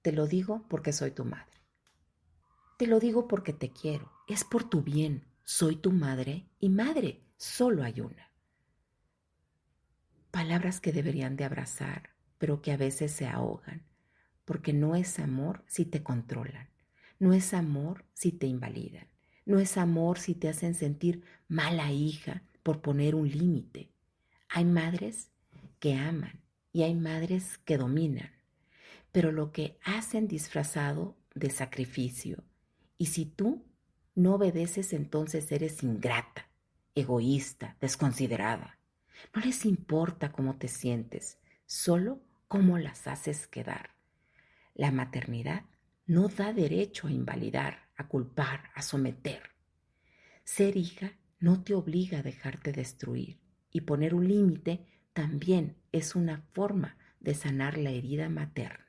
Te lo digo porque soy tu madre. Te lo digo porque te quiero. Es por tu bien. Soy tu madre y madre solo hay una. Palabras que deberían de abrazar, pero que a veces se ahogan, porque no es amor si te controlan, no es amor si te invalidan, no es amor si te hacen sentir mala hija por poner un límite. Hay madres que aman y hay madres que dominan, pero lo que hacen disfrazado de sacrificio. Y si tú no obedeces, entonces eres ingrata, egoísta, desconsiderada. No les importa cómo te sientes, solo cómo las haces quedar. La maternidad no da derecho a invalidar, a culpar, a someter. Ser hija no te obliga a dejarte destruir y poner un límite también es una forma de sanar la herida materna.